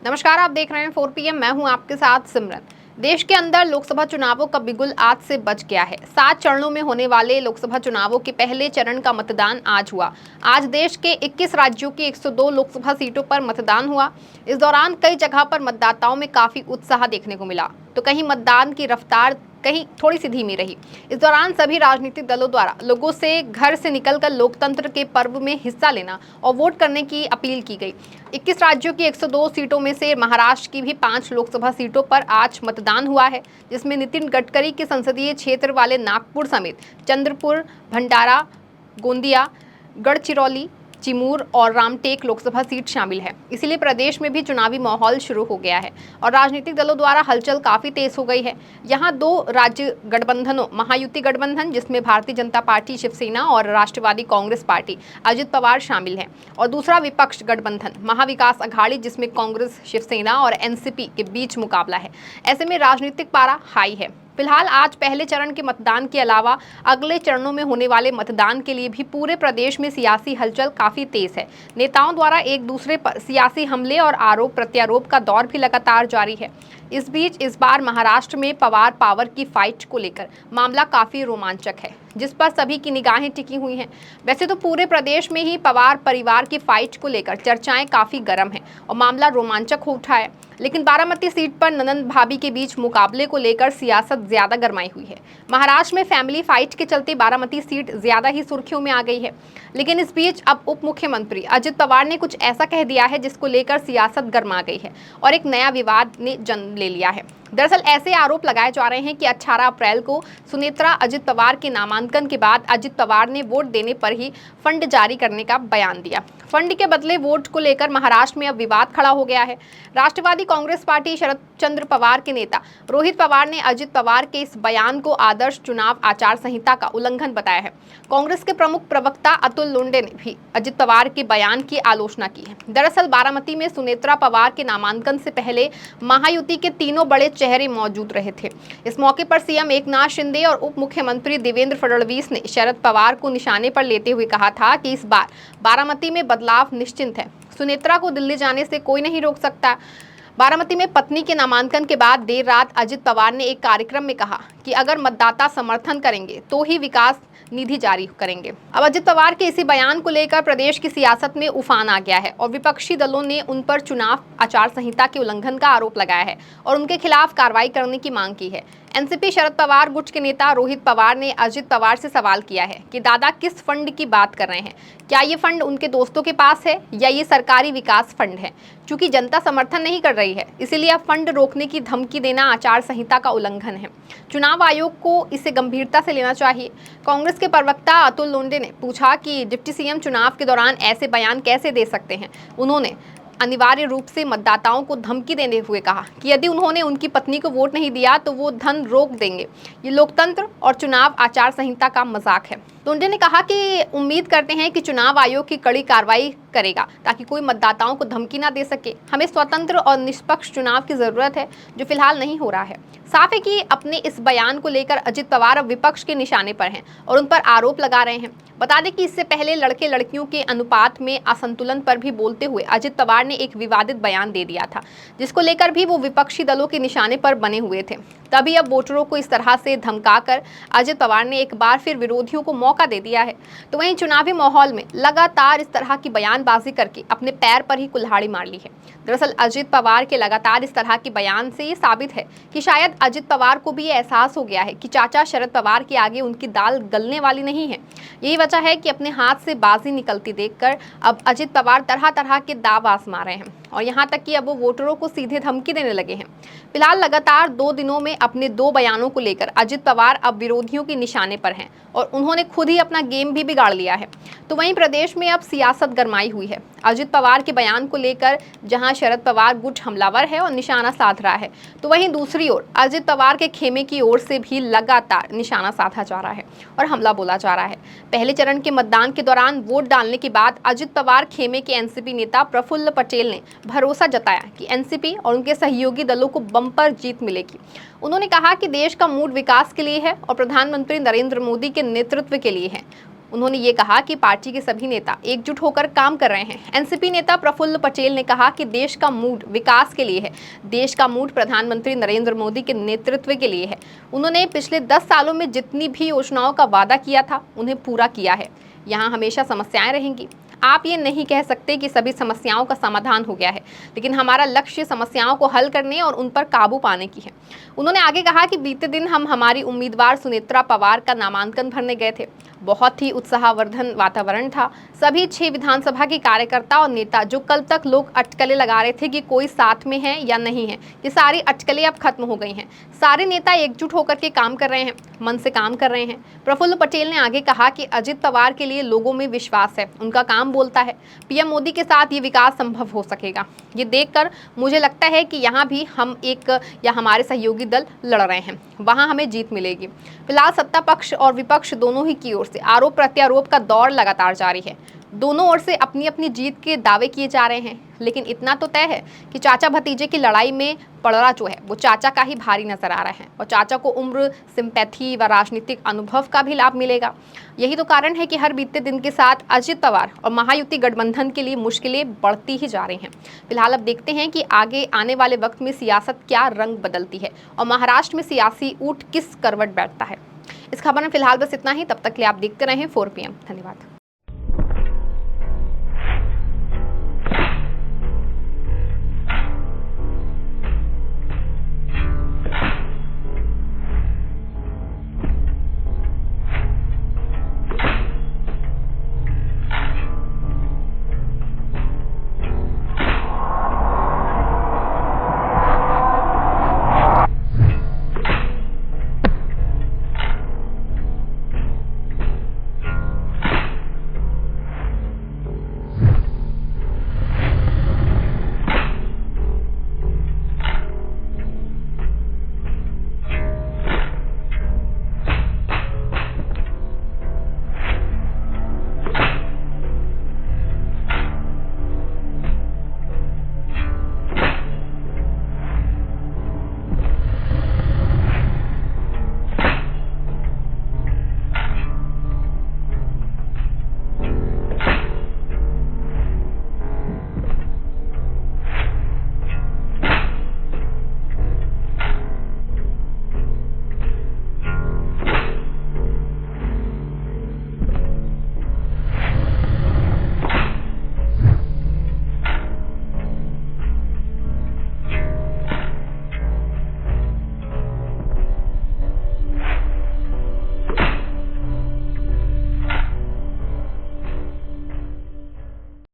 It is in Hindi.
नमस्कार, आप देख रहे हैं 4 PM। मैं हूं आपके साथ सिमरन। देश के अंदर लोकसभा चुनावों का बिगुल आज से बज गया है। 7 चरणों में होने वाले लोकसभा चुनावों के पहले चरण का मतदान आज हुआ। आज देश के 21 राज्यों की 102 लोकसभा सीटों पर मतदान हुआ। इस दौरान कई जगह पर मतदाताओं में काफी उत्साह देखने को मिला, तो कहीं मतदान की रफ्तार कहीं थोड़ी सी धीमी रही। इस दौरान सभी राजनीतिक दलों द्वारा लोगों से घर से निकलकर लोकतंत्र के पर्व में हिस्सा लेना और वोट करने की अपील की गई। 21 राज्यों की 102 सीटों में से महाराष्ट्र की भी 5 लोकसभा सीटों पर आज मतदान हुआ है, जिसमें नितिन गडकरी के संसदीय क्षेत्र वाले नागपुर समेत चंद्रपुर, भंडारा, गोंदिया, गढ़चिरौली, चिमूर और रामटेक लोकसभा सीट शामिल है। इसीलिए प्रदेश में भी चुनावी माहौल शुरू हो गया है और राजनीतिक दलों द्वारा हलचल काफी तेज हो गई है। यहाँ 2 राज्य गठबंधनों, महायुति गठबंधन जिसमें भारतीय जनता पार्टी, शिवसेना और राष्ट्रवादी कांग्रेस पार्टी अजित पवार शामिल है, और दूसरा विपक्ष गठबंधन महाविकास अघाड़ी जिसमें कांग्रेस, शिवसेना और एनसीपी के बीच मुकाबला है। ऐसे में राजनीतिक पारा हाई है। फिलहाल आज पहले चरण के मतदान के अलावा अगले चरणों में होने वाले मतदान के लिए भी पूरे प्रदेश में सियासी हलचल काफी तेज है। नेताओं द्वारा एक दूसरे पर सियासी हमले और आरोप प्रत्यारोप का दौर भी लगातार जारी है। इस बीच इस बार महाराष्ट्र में पवार पावर की फाइट को लेकर मामला काफी रोमांचक है, जिस पर सभी की निगाहें टिकी हुई हैं। वैसे तो पूरे प्रदेश में ही पवार परिवार की फाइट को लेकर चर्चाएं काफी गर्म हैं और मामला रोमांचक हो उठा है, लेकिन बारामती सीट पर ननंद भाभी के बीच मुकाबले को लेकर सियासत ज्यादा गरमाई हुई है। महाराष्ट्र में फैमिली फाइट के चलते बारामती सीट ज्यादा ही सुर्खियों में आ गई है, लेकिन इस बीच अब उप मुख्यमंत्री अजित पवार ने कुछ ऐसा कह दिया है जिसको लेकर सियासत गरमा गई है और एक नया विवाद ने जन्म ले लिया है। दरअसल ऐसे आरोप लगाए जा रहे हैं कि 18 अप्रैल को सुनेत्रा अजित पवार के नामांकन के बाद अजित पवार ने वोट देने पर ही फंड जारी करने का बयान दिया। फंड के बदले वोट को लेकर महाराष्ट्र में अब विवाद खड़ा हो गया है। राष्ट्रवादी कांग्रेस पार्टी शरद चंद्र पवार के नेता रोहित पवार ने अजित पवार के इस बयान को आदर्श चुनाव आचार संहिता का उल्लंघन बताया है। कांग्रेस के प्रमुख प्रवक्ता अतुल लोंडे ने भी अजित पवार के बयान की आलोचना की है। दरअसल बारामती में सुनेत्रा पवार के नामांकन से पहले महायुति के तीनों बड़े चेहरे मौजूद रहे थे। इस मौके पर सीएम एकनाथ शिंदे और उप मुख्यमंत्री देवेंद्र फडणवीस ने शरद पवार को निशाने पर लेते हुए कहा था कि इस बार बारामती में बदलाव निश्चित है। सुनेत्रा को दिल्ली जाने से कोई नहीं रोक सकता। बारामती में पत्नी के नामांकन के बाद देर रात अजित पवार ने एक कार्यक्रम में कहा कि अगर मतदाता समर्थन करेंगे तो ही विकास निधि जारी करेंगे। अब अजित पवार के इसी बयान को लेकर प्रदेश की सियासत में उफान आ गया है और विपक्षी दलों ने उन पर चुनाव आचार संहिता के उल्लंघन का आरोप लगाया है और उनके खिलाफ कार्रवाई करने की मांग की है। एनसीपी शरद पवार गुट के नेता रोहित पवार ने अजित पवार से सवाल किया है कि दादा किस फंड की बात कर रहे हैं? क्या ये फंड उनके दोस्तों के पास है या ये सरकारी विकास फंड है? चूंकि जनता समर्थन नहीं कर रही है, इसीलिए अब फंड रोकने की धमकी देना आचार संहिता का उल्लंघन है। चुनाव आयोग को इसे गंभीरता से लेना चाहिए। कांग्रेस के प्रवक्ता अतुल लोंडे ने पूछा कि डिप्टी सीएम चुनाव के दौरान ऐसे बयान कैसे दे सकते हैं। उन्होंने अनिवार्य रूप से मतदाताओं को धमकी देते हुए कहा कि यदि उन्होंने उनकी पत्नी को वोट नहीं दिया तो वो धन रोक देंगे। ये लोकतंत्र और चुनाव आचार संहिता का मजाक है। लोंडे ने कहा कि उम्मीद करते हैं कि चुनाव आयोग की कड़ी कार्रवाई करेगा ताकि कोई मतदाताओं को धमकी ना दे सके। हमें स्वतंत्र और निष्पक्ष चुनाव की जरूरत है, जो फिलहाल नहीं हो रहा है। साफ है कि अपने इस बयान को लेकर अजित पवार अब विपक्ष के निशाने पर हैं और उन पर आरोप लगा रहे हैं। बता दें कि इससे पहले लड़के लड़कियों के अनुपात में असंतुलन पर भी बोलते हुए अजित पवार ने एक विवादित बयान दे दिया था, जिसको लेकर भी वो विपक्षी दलों के निशाने पर बने हुए थे। तभी अब वोटरों को इस तरह से धमकाकर अजित पवार ने एक बार फिर विरोधियों को मौका दे दिया है। तो वहीं चुनावी माहौल में लगातार इस तरह की बयानबाजी करके अपने पैर पर ही कुल्हाड़ी मार ली है। दरअसल अजित पवार के लगातार इस तरह के बयान से ये साबित है कि शायद अजित पवार को भी ये एहसास हो गया है कि चाचा शरद पवार के आगे उनकी दाल गलने वाली नहीं है। यही वजह है कि अपने हाथ से बाजी निकलती देखकर अब अजित पवार तरह तरह के दाव आजमा रहे हैं और यहाँ तक कि अब वो वोटरों को सीधे धमकी देने लगे हैं। फिलहाल लगातार 2 दिनों में अपने 2 बयानों को लेकर अजित पवार अब विरोधियों के निशाने पर हैं और उन्होंने खुद ही अपना गेम भी बिगाड़ लिया है। तो वहीं प्रदेश में अब सियासत गरमाई हुई है। अजित पवार के बयान को लेकर जहां शरद पवार गुट हमलावर है और निशाना साध रहा है, तो वहीं दूसरी ओर अजित पवार के खेमे की ओर से भी लगातार निशाना साधा जा रहा है और हमला बोला जा रहा है। पहले चरण के मतदान के दौरान वोट डालने के बाद अजित पवार खेमे के एनसीपी नेता प्रफुल्ल पटेल ने भरोसा जताया कि एनसीपी और उनके सहयोगी दलों को बम्पर जीत मिलेगी। उन्होंने कहा कि देश का मूड विकास के लिए है और प्रधानमंत्री नरेंद्र मोदी के नेतृत्व के लिए है। उन्होंने ये कहा कि पार्टी के सभी नेता एकजुट होकर काम कर रहे हैं। एनसीपी नेता प्रफुल्ल पटेल ने कहा कि देश का मूड विकास के लिए है, देश का मूड प्रधानमंत्री नरेंद्र मोदी के नेतृत्व के लिए है। उन्होंने पिछले 10 सालों में जितनी भी योजनाओं का वादा किया था उन्हें पूरा किया है। यहाँ हमेशा समस्याएं रहेंगी। आप ये नहीं कह सकते कि सभी समस्याओं का समाधान हो गया है, लेकिन हमारा लक्ष्य समस्याओं को हल करने और उन पर काबू पाने की है। उन्होंने आगे कहा कि बीते दिन हम हमारी उम्मीदवार सुनेत्रा पवार का नामांकन भरने गए थे। बहुत ही उत्साहवर्धन वातावरण था। सभी 6 विधानसभा के कार्यकर्ता और नेता, जो कल तक लोग अटकलें लगा रहे थे कि कोई साथ में है या नहीं है, ये सारी अटकलें अब खत्म हो गई हैं। सारे नेता एकजुट होकर के काम कर रहे हैं, मन से काम कर रहे हैं। प्रफुल्ल पटेल ने आगे कहा कि अजित पवार के लिए लोगों में विश्वास है, उनका काम बोलता है। पीएम मोदी के साथ ये विकास संभव हो सकेगा। ये देखकर मुझे लगता है कि यहाँ भी हम हमारे सहयोगी दल लड़ रहे हैं, वहाँ हमें जीत मिलेगी। फिलहाल सत्ता पक्ष और विपक्ष दोनों ही की ओर से आरोप प्रत्यारोप का दौर लगातार जारी है। दोनों ओर से अपनी अपनी जीत के दावे किए जा रहे हैं, लेकिन इतना तो तय है कि चाचा भतीजे की लड़ाई में पलड़ा जो है वो चाचा का ही भारी नजर आ रहा है, और चाचा को उम्र, सिंपैथी व राजनीतिक अनुभव का भी लाभ मिलेगा। यही तो कारण है कि हर बीते दिन के साथ अजित पवार और महायुति गठबंधन के लिए मुश्किलें बढ़ती ही जा रही हैं। फिलहाल अब देखते हैं कि आगे आने वाले वक्त में सियासत क्या रंग बदलती है और महाराष्ट्र में सियासी ऊँट किस करवट बैठता है। इस खबर में फिलहाल बस इतना ही। तब तक के लिए आप देखते रहें 4 PM। धन्यवाद।